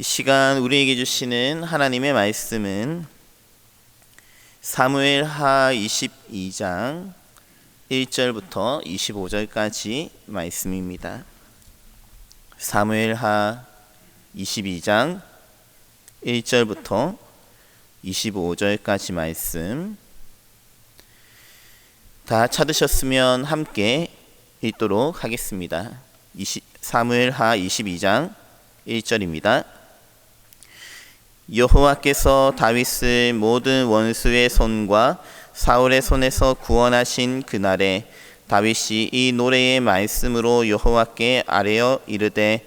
이 시간 우리에게 주시는 하나님의 말씀은 사무엘하 22장 1절부터 25절까지 말씀입니다. 사무엘하 22장 1절부터 25절까지 말씀, 다 찾으셨으면 함께 읽도록 하겠습니다. 사무엘하 22장 1절입니다. 여호와께서 다윗을 모든 원수의 손과 사울의 손에서 구원하신 그날에 다윗이 이 노래의 말씀으로 여호와께 아뢰어 이르되,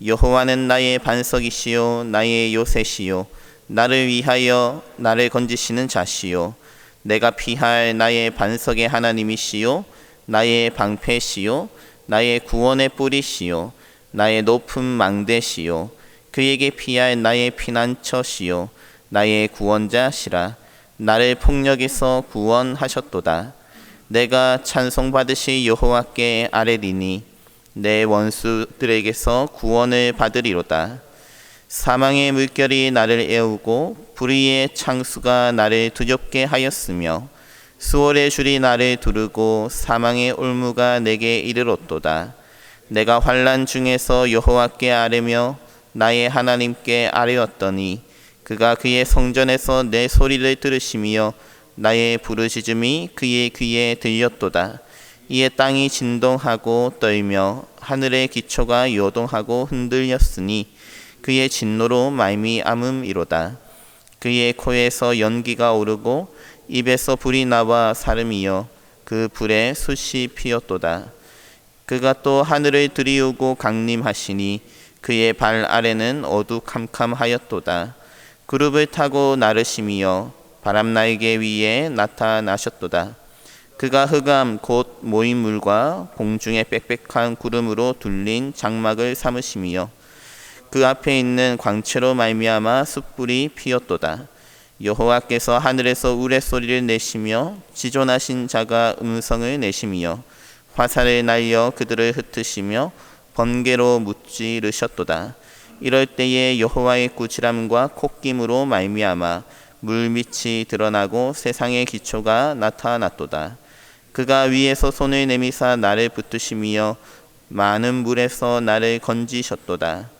여호와는 나의 반석이시요 나의 요새시요 나를 위하여 나를 건지시는 자시요 내가 피할 나의 반석의 하나님이시요 나의 방패시요 나의 구원의 뿌리시요 나의 높은 망대시요 그에게 피할 나의 피난처시요 나의 구원자시라. 나를 폭력에서 구원하셨도다. 내가 찬송받으실 여호와께 아뢰리니 내 원수들에게서 구원을 받으리로다. 사망의 물결이 나를 애우고 불의의 창수가 나를 두렵게 하였으며 수월의 줄이 나를 두르고 사망의 올무가 내게 이르렀도다. 내가 환난 중에서 여호와께 아뢰며 나의 하나님께 아뢰었더니 그가 그의 성전에서 내 소리를 들으시며 나의 부르짖음이 그의 귀에 들렸도다. 이에 땅이 진동하고 떨며 하늘의 기초가 요동하고 흔들렸으니 그의 진노로 말미암음이로다. 그의 코에서 연기가 오르고 입에서 불이 나와 사름이여 그 불에 숯이 피었도다. 그가 또 하늘을 들이우고 강림하시니 그의 발 아래는 어두캄캄하였도다. 그룹을 타고 나르시며 바람 날개 위에 나타나셨도다. 그가 흑암 곧 모인 물과 공중의 빽빽한 구름으로 둘린 장막을 삼으시며 그 앞에 있는 광채로 말미암아 숯불이 피었도다. 여호와께서 하늘에서 우레소리를 내시며 지존하신 자가 음성을 내시며 화살을 날려 그들을 흩으시며 번개로 무찌르셨도다. 이럴 때에 여호와의 꾸지람과 콧김으로 말미암아 물밑이 드러나고 세상의 기초가 나타났도다. 그가 위에서 손을 내미사 나를 붙드시며 많은 물에서 나를 건지셨도다.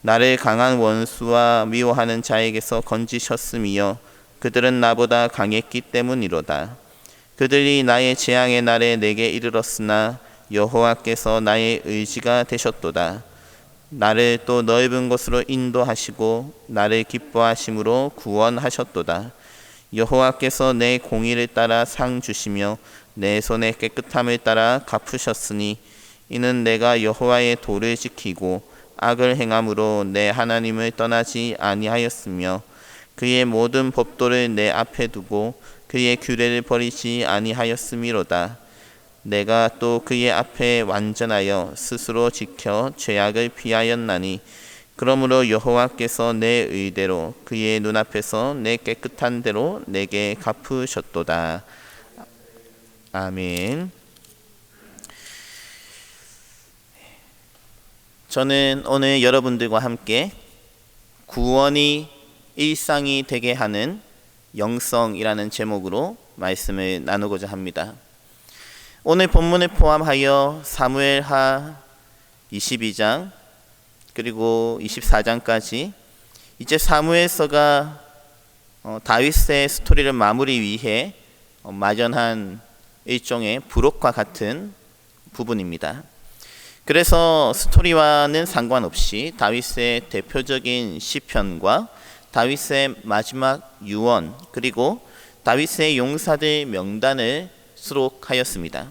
나를 강한 원수와 미워하는 자에게서 건지셨으며 그들은 나보다 강했기 때문이로다. 그들이 나의 재앙의 날에 내게 이르렀으나 여호와께서 나의 의지가 되셨도다. 나를 또 넓은 곳으로 인도하시고 나를 기뻐하심으로 구원하셨도다. 여호와께서 내 공의를 따라 상 주시며 내 손의 깨끗함을 따라 갚으셨으니 이는 내가 여호와의 도를 지키고 악을 행함으로 내 하나님을 떠나지 아니하였으며 그의 모든 법도를 내 앞에 두고 그의 규례를 버리지 아니하였음이로다. 내가 또 그의 앞에 완전하여 스스로 지켜 죄악을 피하였나니 그러므로 여호와께서 내 의대로 그의 눈앞에서 내 깨끗한 대로 내게 갚으셨도다. 아멘. 저는 오늘 여러분들과 함께 구원이 일상이 되게 하는 영성이라는 제목으로 말씀을 나누고자 합니다. 오늘 본문을 포함하여 사무엘하 22장 그리고 24장까지 이제 사무엘서가 다윗의 스토리를 마무리 위해 마련한 일종의 부록과 같은 부분입니다. 그래서 스토리와는 상관없이 다윗의 대표적인 시편과 다윗의 마지막 유언 그리고 다윗의 용사들 명단을 수록하였습니다.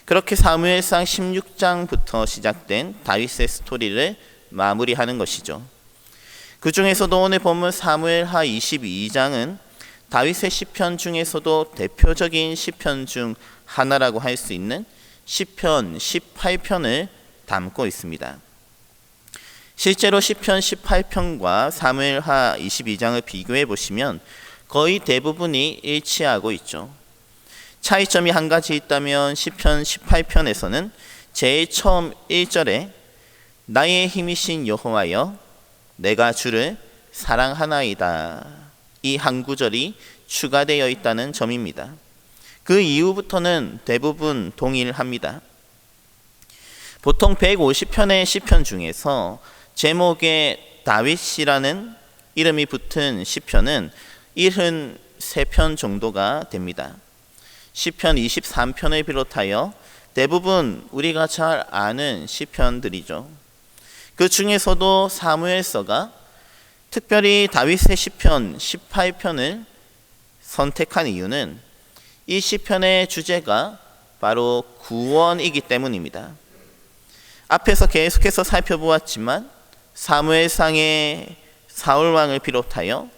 그렇게 사무엘상 16장부터 시작된 다윗의 스토리를 마무리하는 것이죠. 그 중에서도 오늘 본문 사무엘하 22장은 다윗의 시편 중에서도 대표적인 시편 중 하나라고 할 수 있는 시편 18편을 담고 있습니다. 실제로 시편 18편과 사무엘하 22장을 비교해 보시면 거의 대부분이 일치하고 있죠. 차이점이 한 가지 있다면 시편 18편에서는 제일 처음 1절에 나의 힘이신 여호와여 내가 주를 사랑하나이다. 이 한 구절이 추가되어 있다는 점입니다. 그 이후부터는 대부분 동일합니다. 보통 150편의 시편 중에서 제목에 다윗이라는 이름이 붙은 시편은 73편 정도가 됩니다. 시편 23편을 비롯하여 대부분 우리가 잘 아는 시편들이죠. 그 중에서도 사무엘서가 특별히 다윗의 시편 18편을 선택한 이유는 이 시편의 주제가 바로 구원이기 때문입니다. 앞에서 계속해서 살펴보았지만 사무엘상의 사울왕을 비롯하여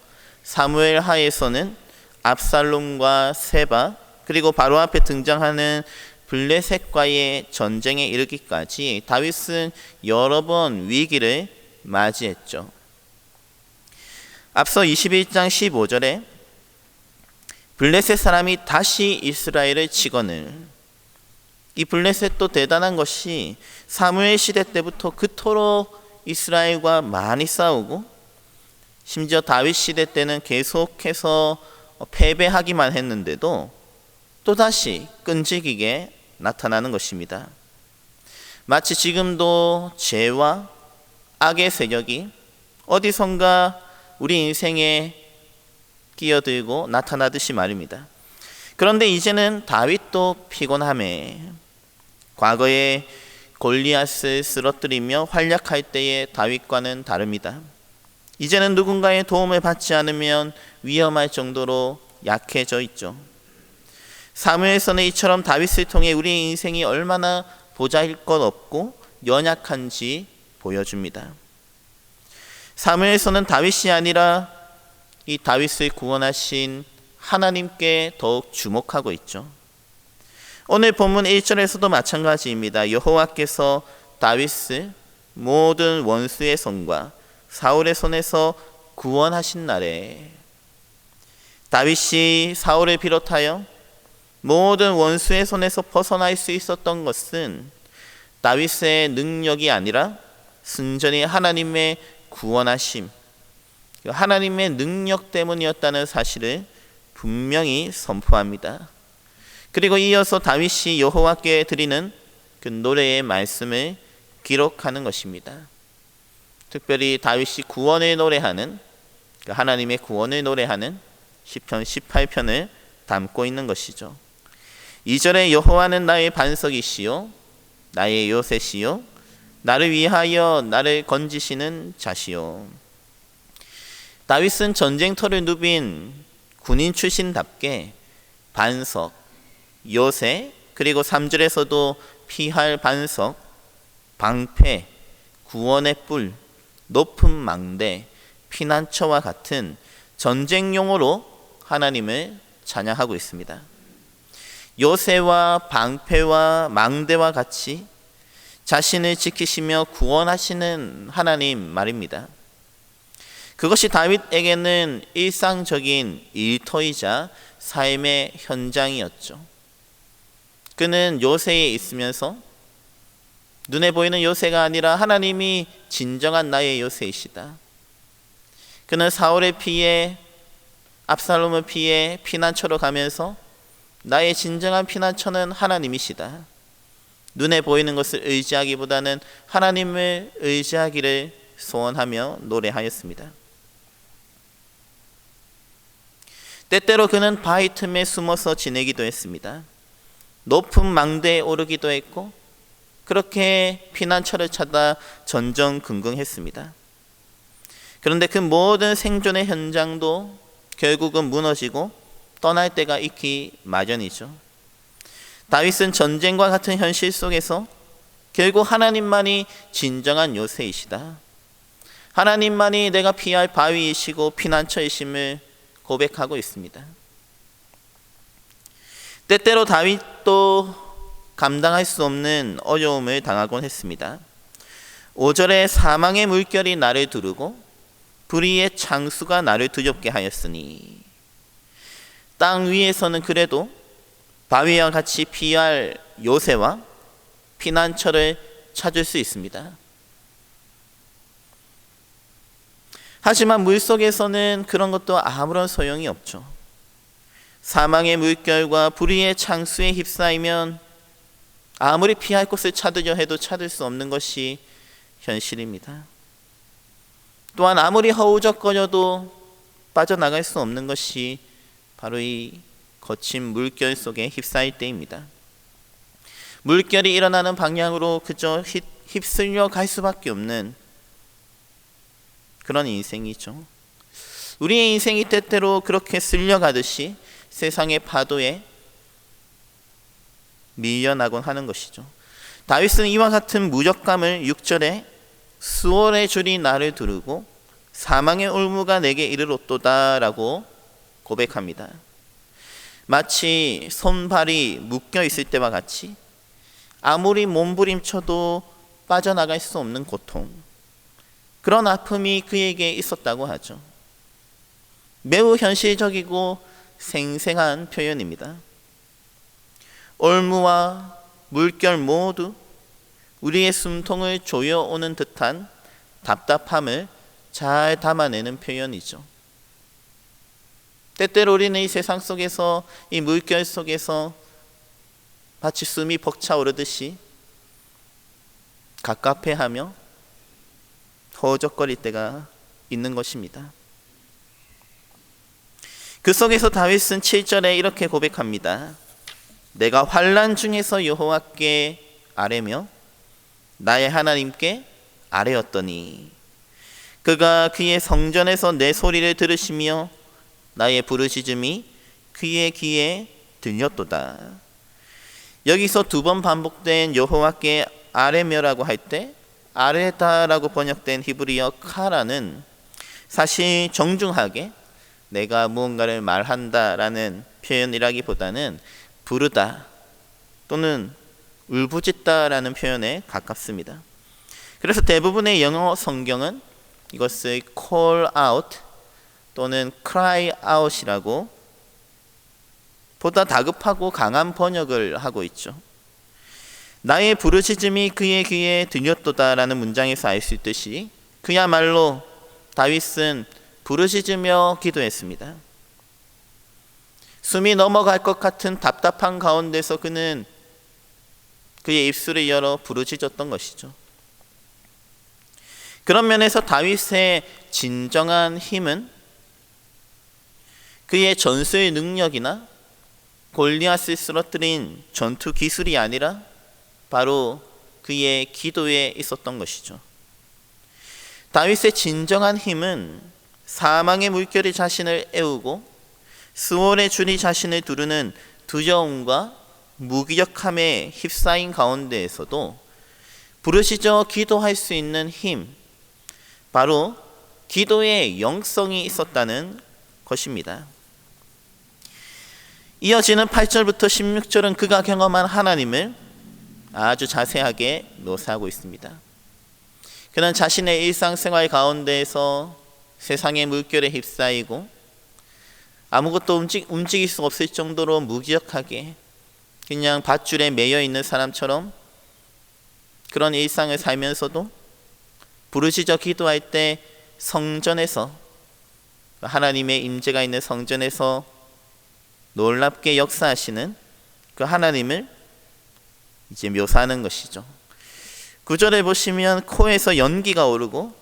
사무엘 하에서는 압살롬과 세바, 그리고 바로 앞에 등장하는 블레셋과의 전쟁에 이르기까지 다윗은 여러 번 위기를 맞이했죠. 앞서 21장 15절에 블레셋 사람이 다시 이스라엘을 치거늘, 이 블레셋도 대단한 것이 사무엘 시대 때부터 그토록 이스라엘과 많이 싸우고 심지어 다윗 시대 때는 계속해서 패배하기만 했는데도 또다시 끈질기게 나타나는 것입니다. 마치 지금도 죄와 악의 세력이 어디선가 우리 인생에 끼어들고 나타나듯이 말입니다. 그런데 이제는 다윗도 피곤함에 과거에 골리앗을 쓰러뜨리며 활약할 때의 다윗과는 다릅니다. 이제는 누군가의 도움을 받지 않으면 위험할 정도로 약해져 있죠. 사무엘서는 이처럼 다윗을 통해 우리의 인생이 얼마나 보잘것없고 연약한지 보여줍니다. 사무엘서는 다윗이 아니라 이 다윗을 구원하신 하나님께 더욱 주목하고 있죠. 오늘 본문 1절에서도 마찬가지입니다. 여호와께서 다윗을 모든 원수의 손과 사울의 손에서 구원하신 날에, 다윗이 사울을 비롯하여 모든 원수의 손에서 벗어날 수 있었던 것은 다윗의 능력이 아니라 순전히 하나님의 구원하심, 하나님의 능력 때문이었다는 사실을 분명히 선포합니다. 그리고 이어서 다윗이 여호와께 드리는 그 노래의 말씀을 기록하는 것입니다. 특별히 다윗이 구원을 노래하는, 하나님의 구원을 노래하는 시편 18편을 담고 있는 것이죠. 2절에 여호와는 나의 반석이시요 나의 요새시요 나를 위하여 나를 건지시는 자시요. 다윗은 전쟁터를 누빈 군인 출신답게 반석, 요새, 그리고 3절에서도 피할 반석, 방패, 구원의 뿔, 높은 망대, 피난처와 같은 전쟁용어로 하나님을 찬양하고 있습니다. 요새와 방패와 망대와 같이 자신을 지키시며 구원하시는 하나님 말입니다. 그것이 다윗에게는 일상적인 일터이자 삶의 현장이었죠. 그는 요새에 있으면서 눈에 보이는 요새가 아니라 하나님이 진정한 나의 요새이시다. 그는 사울의 피해, 압살롬의 피해 피난처로 가면서 나의 진정한 피난처는 하나님이시다. 눈에 보이는 것을 의지하기보다는 하나님을 의지하기를 소원하며 노래하였습니다. 때때로 그는 바위 틈에 숨어서 지내기도 했습니다. 높은 망대에 오르기도 했고 그렇게 피난처를 찾아 전전긍긍했습니다. 그런데 그 모든 생존의 현장도 결국은 무너지고 떠날 때가 있기 마련이죠. 다윗은 전쟁과 같은 현실 속에서 결국 하나님만이 진정한 요새이시다, 하나님만이 내가 피할 바위이시고 피난처이심을 고백하고 있습니다. 때때로 다윗도 감당할 수 없는 어려움을 당하곤 했습니다. 5절에 사망의 물결이 나를 두르고 불의의 창수가 나를 두렵게 하였으니, 땅 위에서는 그래도 바위와 같이 피할 요새와 피난처를 찾을 수 있습니다. 하지만 물속에서는 그런 것도 아무런 소용이 없죠. 사망의 물결과 불의의 창수에 휩싸이면 아무리 피할 곳을 찾으려 해도 찾을 수 없는 것이 현실입니다. 또한 아무리 허우적거려도 빠져나갈 수 없는 것이 바로 이 거친 물결 속에 휩싸일 때입니다. 물결이 일어나는 방향으로 그저 휩쓸려 갈 수밖에 없는 그런 인생이죠. 우리의 인생이 때때로 그렇게 쓸려가듯이 세상의 파도에 밀려나곤 하는 것이죠. 다윗은 이와 같은 무력감을 6절에 수월의 줄이 나를 두르고 사망의 올무가 내게 이르렀도다 라고 고백합니다. 마치 손발이 묶여 있을 때와 같이 아무리 몸부림쳐도 빠져나갈 수 없는 고통, 그런 아픔이 그에게 있었다고 하죠. 매우 현실적이고 생생한 표현입니다. 올무와 물결 모두 우리의 숨통을 조여오는 듯한 답답함을 잘 담아내는 표현이죠. 때때로 우리는 이 세상 속에서, 이 물결 속에서 마치 숨이 벅차오르듯이 갑갑해하며 허우적거릴 때가 있는 것입니다. 그 속에서 다윗은 7절에 이렇게 고백합니다. 내가 환난 중에서 여호와께 아뢰며 나의 하나님께 아뢰었더니 그가 그의 성전에서 내 소리를 들으시며 나의 부르짖음이 그의 귀에 들렸도다. 여기서 2번 반복된 여호와께 아뢰며라고 할 때 아뢰다라고 번역된 히브리어 카라는 사실 정중하게 내가 무언가를 말한다라는 표현이라기보다는 부르다 또는 울부짖다라는 표현에 가깝습니다. 그래서 대부분의 영어 성경은 이것을 call out 또는 cry out이라고 보다 다급하고 강한 번역을 하고 있죠. 나의 부르짖음이 그의 귀에 들렸도다라는 문장에서 알 수 있듯이 그야말로 다윗은 부르짖으며 기도했습니다. 숨이 넘어갈 것 같은 답답한 가운데서 그는 그의 입술을 열어 부르짖었던 것이죠. 그런 면에서 다윗의 진정한 힘은 그의 전술 능력이나 골리앗을 쓰러뜨린 전투 기술이 아니라 바로 그의 기도에 있었던 것이죠. 다윗의 진정한 힘은 사망의 물결이 자신을 애우고 수월의 줄이 자신을 두르는 두려움과 무기력함에 휩싸인 가운데에서도 부르짖어 기도할 수 있는 힘, 바로 기도의 영성이 있었다는 것입니다. 이어지는 8절부터 16절은 그가 경험한 하나님을 아주 자세하게 묘사하고 있습니다. 그는 자신의 일상생활 가운데에서 세상의 물결에 휩싸이고 아무것도 움직일 수 없을 정도로 무기력하게 그냥 밧줄에 매여 있는 사람처럼 그런 일상을 살면서도 부르짖어 기도할 때 성전에서, 하나님의 임재가 있는 성전에서 놀랍게 역사하시는 그 하나님을 이제 묘사하는 것이죠. 9절에 보시면 코에서 연기가 오르고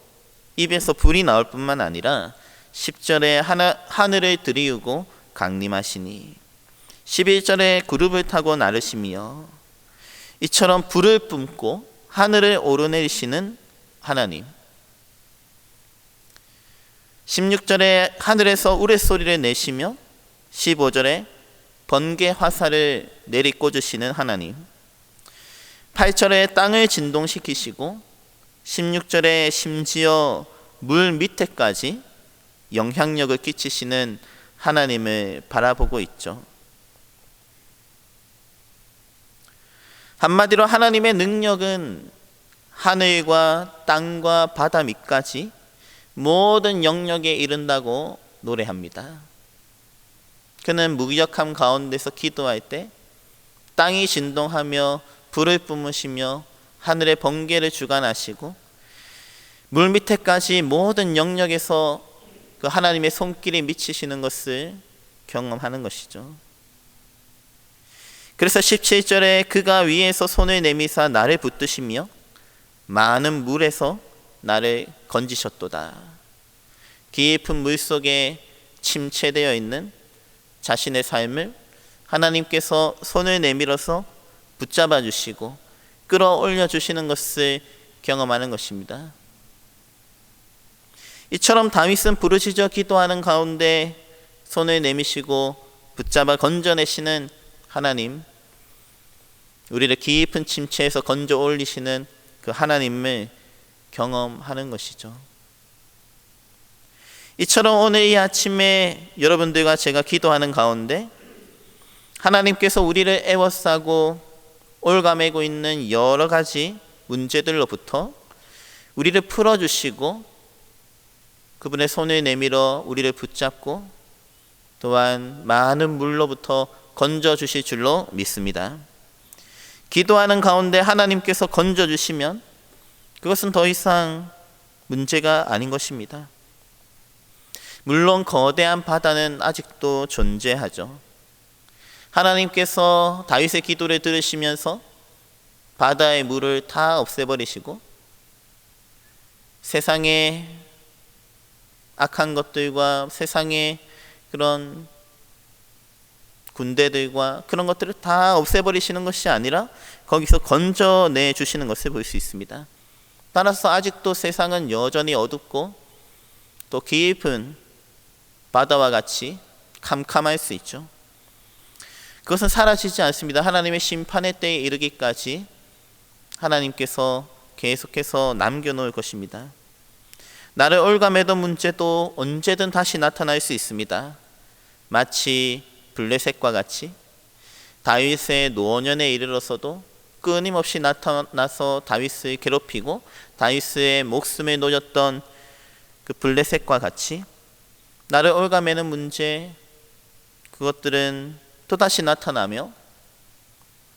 입에서 불이 나올 뿐만 아니라 10절에 하늘을 들이우고 강림하시니 11절에 구름을 타고 나르시며 이처럼 불을 뿜고 하늘을 오르내리시는 하나님, 16절에 하늘에서 우레소리를 내시며 15절에 번개 화살을 내리꽂으시는 하나님, 8절에 땅을 진동시키시고 16절에 심지어 물 밑에까지 영향력을 끼치시는 하나님을 바라보고 있죠. 한마디로 하나님의 능력은 하늘과 땅과 바다 밑까지 모든 영역에 이른다고 노래합니다. 그는 무기력함 가운데서 기도할 때 땅이 진동하며 불을 뿜으시며 하늘의 번개를 주관하시고 물 밑에까지 모든 영역에서 그 하나님의 손길이 미치시는 것을 경험하는 것이죠. 그래서 17절에 그가 위에서 손을 내미사 나를 붙드시며 많은 물에서 나를 건지셨도다. 깊은 물 속에 침체되어 있는 자신의 삶을 하나님께서 손을 내밀어서 붙잡아 주시고 끌어올려 주시는 것을 경험하는 것입니다. 이처럼 다윗은 부르짖어 기도하는 가운데 손을 내미시고 붙잡아 건져내시는 하나님, 우리를 깊은 침체에서 건져 올리시는 그 하나님을 경험하는 것이죠. 이처럼 오늘 이 아침에 여러분들과 제가 기도하는 가운데 하나님께서 우리를 애워싸고 올가매고 있는 여러 가지 문제들로부터 우리를 풀어주시고 그분의 손을 내밀어 우리를 붙잡고 또한 많은 물로부터 건져주실 줄로 믿습니다. 기도하는 가운데 하나님께서 건져주시면 그것은 더 이상 문제가 아닌 것입니다. 물론 거대한 바다는 아직도 존재하죠. 하나님께서 다윗의 기도를 들으시면서 바다의 물을 다 없애버리시고 세상의 악한 것들과 세상의 그런 군대들과 그런 것들을 다 없애버리시는 것이 아니라 거기서 건져내 주시는 것을 볼 수 있습니다. 따라서 아직도 세상은 여전히 어둡고 또 깊은 바다와 같이 캄캄할 수 있죠. 그것은 사라지지 않습니다. 하나님의 심판의 때에 이르기까지 하나님께서 계속해서 남겨놓을 것입니다. 나를 올가매던 문제도 언제든 다시 나타날 수 있습니다. 마치 블레셋과 같이 다윗의 노년에 이르러서도 끊임없이 나타나서 다윗을 괴롭히고 다윗의 목숨을 노렸던 그 블레셋과 같이 나를 올가매는 문제, 그것들은 또다시 나타나며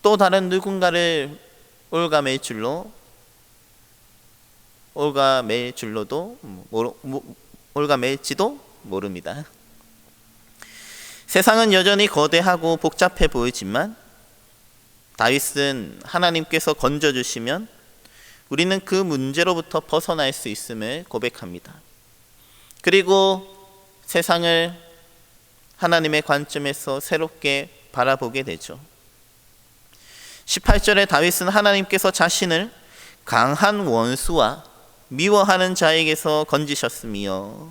또 다른 누군가를 올가맬 줄로도 올가맬지도 모릅니다. 세상은 여전히 거대하고 복잡해 보이지만 다윗은 하나님께서 건져주시면 우리는 그 문제로부터 벗어날 수 있음을 고백합니다. 그리고 세상을 하나님의 관점에서 새롭게 바라보게 되죠. 18절에 다윗은 하나님께서 자신을 강한 원수와 미워하는 자에게서 건지셨으며,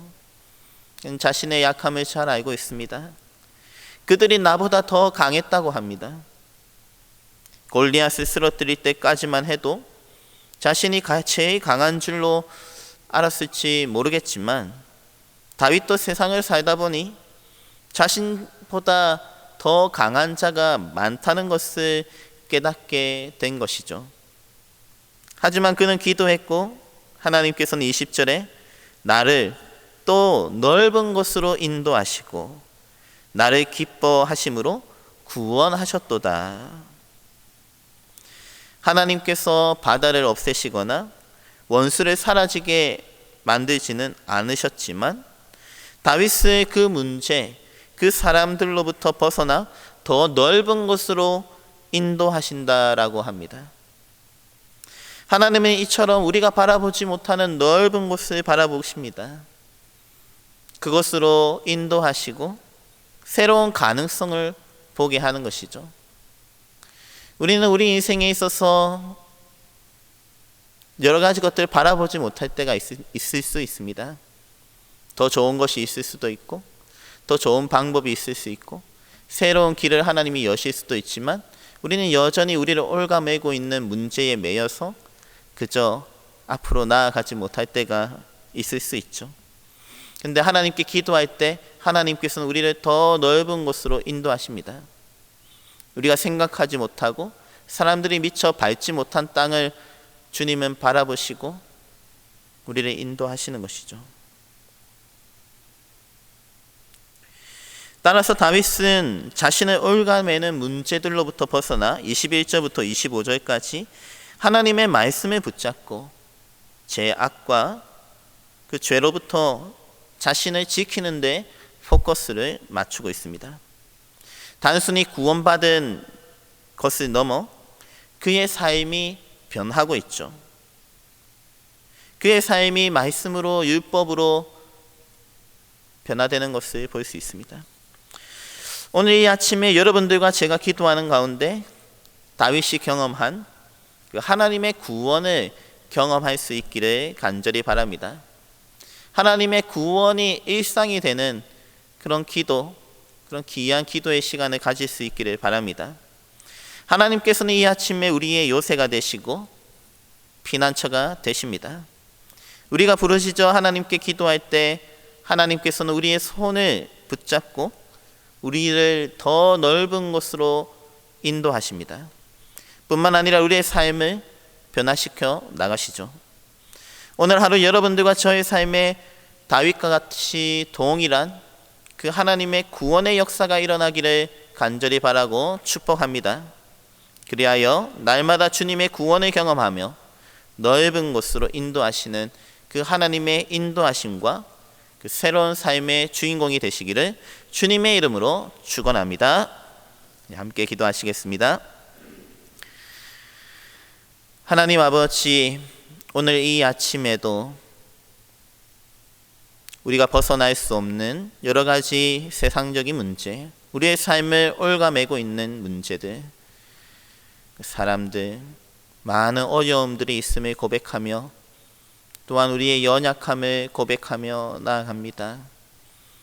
자신의 약함을 잘 알고 있습니다. 그들이 나보다 더 강했다고 합니다. 골리앗을 쓰러뜨릴 때까지만 해도 자신이 제일 강한 줄로 알았을지 모르겠지만 다윗도 세상을 살다 보니 자신보다 더 강한 자가 많다는 것을 깨닫게 된 것이죠. 하지만 그는 기도했고 하나님께서는 20절에 나를 또 넓은 곳으로 인도하시고 나를 기뻐하심으로 구원하셨도다. 하나님께서 바다를 없애시거나 원수를 사라지게 만들지는 않으셨지만 다윗의 그 문제, 그 사람들로부터 벗어나 더 넓은 곳으로 인도하신다라고 합니다. 하나님은 이처럼 우리가 바라보지 못하는 넓은 곳을 바라보십니다. 그것으로 인도하시고 새로운 가능성을 보게 하는 것이죠. 우리는 우리 인생에 있어서 여러 가지 것들을 바라보지 못할 때가 있을 수 있습니다. 더 좋은 것이 있을 수도 있고 더 좋은 방법이 있을 수 있고 새로운 길을 하나님이 여실 수도 있지만 우리는 여전히 우리를 올가매고 있는 문제에 매여서 그저 앞으로 나아가지 못할 때가 있을 수 있죠. 근데 하나님께 기도할 때 하나님께서는 우리를 더 넓은 곳으로 인도하십니다. 우리가 생각하지 못하고 사람들이 미처 밟지 못한 땅을 주님은 바라보시고 우리를 인도하시는 것이죠. 따라서 다윗은 자신을 올가매는 문제들로부터 벗어나 21절부터 25절까지 하나님의 말씀을 붙잡고 제 악과 그 죄로부터 자신을 지키는 데 포커스를 맞추고 있습니다. 단순히 구원받은 것을 넘어 그의 삶이 변하고 있죠. 그의 삶이 말씀으로 율법으로 변화되는 것을 볼 수 있습니다. 오늘 이 아침에 여러분들과 제가 기도하는 가운데 다윗이 경험한 그 하나님의 구원을 경험할 수 있기를 간절히 바랍니다. 하나님의 구원이 일상이 되는 그런 기도, 그런 귀한 기도의 시간을 가질 수 있기를 바랍니다. 하나님께서는 이 아침에 우리의 요새가 되시고 피난처가 되십니다. 우리가 부르시죠. 하나님께 기도할 때 하나님께서는 우리의 손을 붙잡고 우리를 더 넓은 곳으로 인도하십니다. 뿐만 아니라 우리의 삶을 변화시켜 나가시죠. 오늘 하루 여러분들과 저의 삶에 다윗과 같이 동일한 그 하나님의 구원의 역사가 일어나기를 간절히 바라고 축복합니다. 그리하여 날마다 주님의 구원을 경험하며 넓은 곳으로 인도하시는 그 하나님의 인도하심과 그 새로운 삶의 주인공이 되시기를 주님의 이름으로 축원합니다. 함께 기도하시겠습니다. 하나님 아버지, 오늘 이 아침에도 우리가 벗어날 수 없는 여러 가지 세상적인 문제, 우리의 삶을 옭아매고 있는 문제들, 사람들, 많은 어려움들이 있음을 고백하며 또한 우리의 연약함을 고백하며 나아갑니다.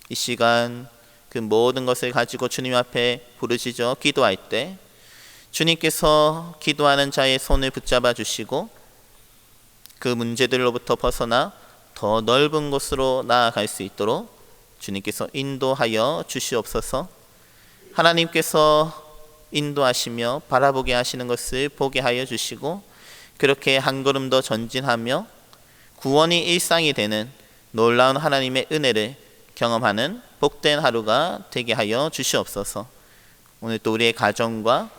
이 시간 그 모든 것을 가지고 주님 앞에 부르시죠. 기도할 때 주님께서 기도하는 자의 손을 붙잡아 주시고 그 문제들로부터 벗어나 더 넓은 곳으로 나아갈 수 있도록 주님께서 인도하여 주시옵소서. 하나님께서 인도하시며 바라보게 하시는 것을 보게 하여 주시고 그렇게 한 걸음 더 전진하며 구원이 일상이 되는 놀라운 하나님의 은혜를 경험하는 복된 하루가 되게 하여 주시옵소서. 오늘 또 우리의 가정과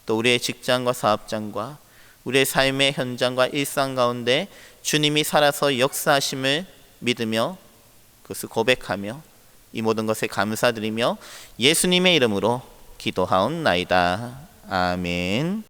또 우리의 직장과 사업장과 우리의 삶의 현장과 일상 가운데 주님이 살아서 역사하심을 믿으며 그것을 고백하며 이 모든 것에 감사드리며 예수님의 이름으로 기도하옵나이다. 아멘.